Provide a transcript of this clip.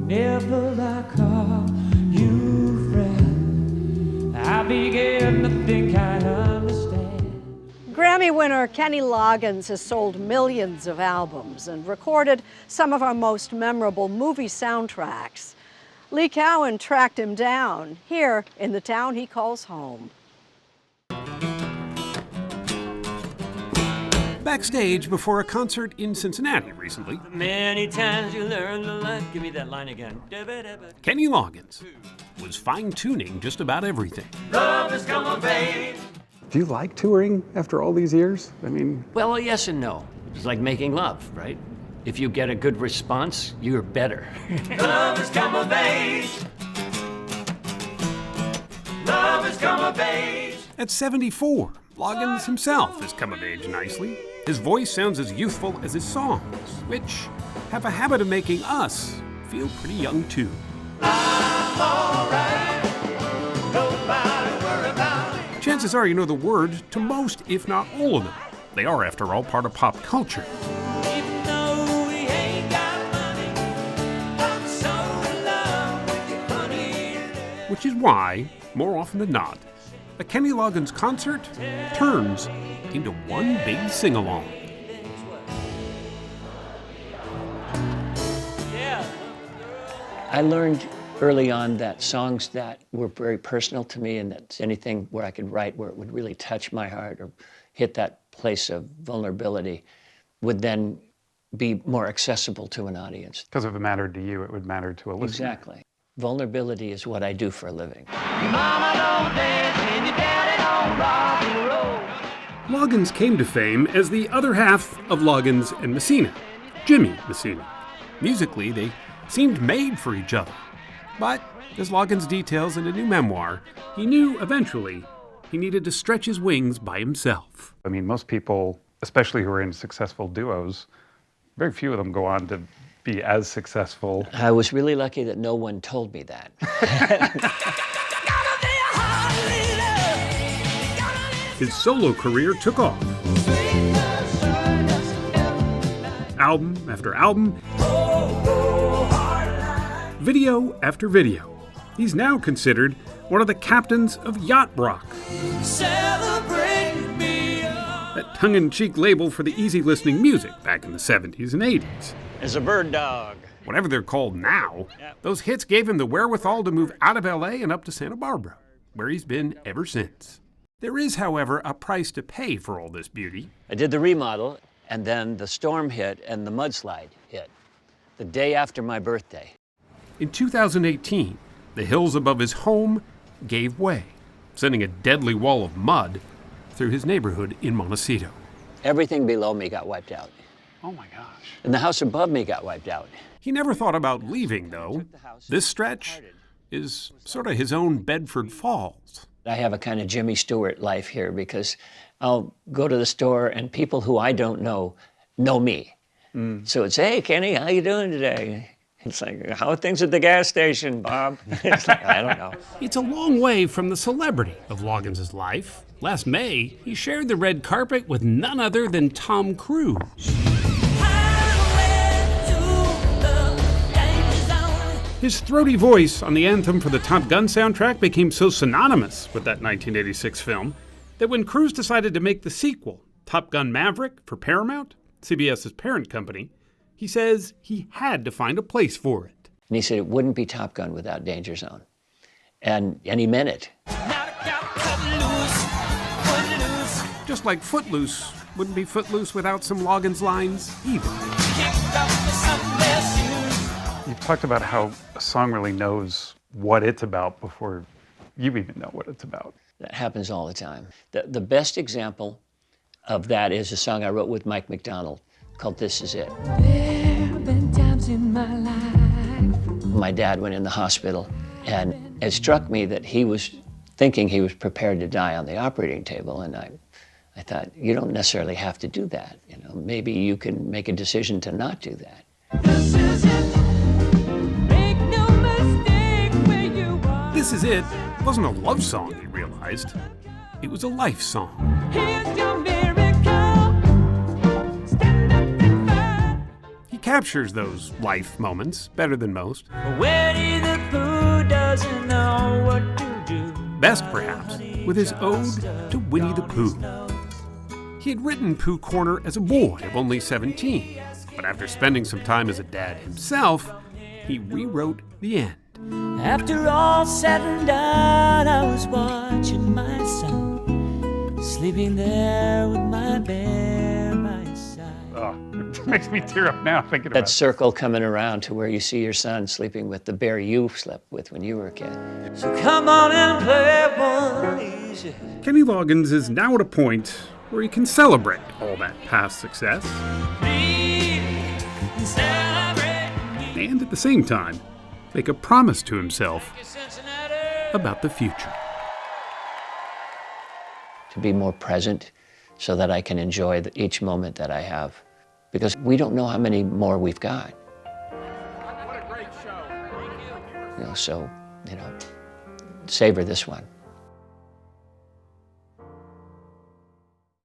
Whenever I call you friend, I begin to think I understand. Grammy winner Kenny Loggins has sold millions of albums and recorded some of our most memorable movie soundtracks. Lee Cowan tracked him down here in the town he calls home. Backstage before a concert in Cincinnati recently, Many times you learn to love. Give me that line again. Kenny Loggins was fine-tuning just about everything. Love has come of age. Do you like touring after all these years? I mean, Well, yes and no. It's like making love, right? If you get a good response, you're better. Love has come of age. Love has come of age. At 74, Loggins himself has come of age nicely. His voice sounds as youthful as his songs, which have a habit of making us feel pretty young too. I'm all right. Nobody worry about it. Chances are you know the words to most, if not all of them. They are, after all, part of pop culture. Even though we ain't got money, I'm so in love with you, honey. Which is why, more often than not, a Kenny Loggins concert turns into one big sing-along. I learned early on that songs that were very personal to me and that anything where I could write where it would really touch my heart or hit that place of vulnerability would then be more accessible to an audience. because if it mattered to you, it would matter to a listener. Exactly. Vulnerability is what I do for a living. Mama don't dance and your daddy don't rock and roll. Loggins came to fame as the other half of Loggins and Messina, Jimmy Messina. Musically, they seemed made for each other. But, as Loggins details in a new memoir, he knew eventually he needed to stretch his wings by himself. I mean, most people, especially who are in successful duos, very few of them go on to be as successful. I was really lucky that no one told me that. His solo career took off. Album after album, video after video. He's now considered one of the captains of yacht rock, Celebrate me up. that tongue-in-cheek label for the easy-listening music back in the 70s and 80s. As a bird dog. Whatever they're called now, those hits gave him the wherewithal to move out of LA and up to Santa Barbara, where he's been ever since. There is, however, a price to pay for all this beauty. I did the remodel, and then the storm hit and the mudslide hit the day after my birthday. In 2018, the hills above his home gave way, sending a deadly wall of mud through his neighborhood in Montecito. Everything below me got wiped out, Oh my gosh. and the house above me got wiped out. He never thought about leaving, though. This stretch is sort of his own Bedford Falls. I have a kind of Jimmy Stewart life here because I'll go to the store and people who I don't know me. So it's, hey, Kenny, how you doing today? It's like, how are things at the gas station, Bob? It's like, I don't know. It's a long way from the celebrity of Loggins' life. Last May, he shared the red carpet with none other than Tom Cruise. His throaty voice on the anthem for the Top Gun soundtrack became so synonymous with that 1986 film that when Cruise decided to make the sequel, Top Gun Maverick, for Paramount, CBS's parent company, he says he had to find a place for it. And he said it wouldn't be Top Gun without Danger Zone. And he meant it. Just like Footloose wouldn't be Footloose without some Loggins lines either. You talked about how a song really knows what it's about before you even know what it's about. That happens all the time. The best example of that is a song I wrote with Mike McDonald called This Is It. There have been times in my life. My dad went in the hospital, and it struck me that he was thinking he was prepared to die on the operating table, and I thought, you don't necessarily have to do that. You know, maybe you can make a decision to not do that. This is it. Make no mistake where you are. This Is It wasn't a love song, he realized. It was a life song. Here's your miracle. Stand up and fight. He captures those life moments better than most. Winnie the Pooh doesn't know what to do. Best, perhaps, with his ode to Winnie the Pooh. He had written Pooh Corner as a boy of only 17, but after spending some time as a dad himself, he rewrote the end. After all said and done, I was watching my son sleeping there with my bear by his side. Oh, it makes me tear up now thinking about That circle coming around to where you see your son sleeping with the bear you slept with when you were a kid. So come on and play one easy. Kenny Loggins is now at a point where he can celebrate all that past success, Please celebrate me. and at the same time, make a promise to himself Cincinnati. about the future. To be more present so that I can enjoy each moment that I have. Because we don't know how many more we've got. What a great show. So, savor this one.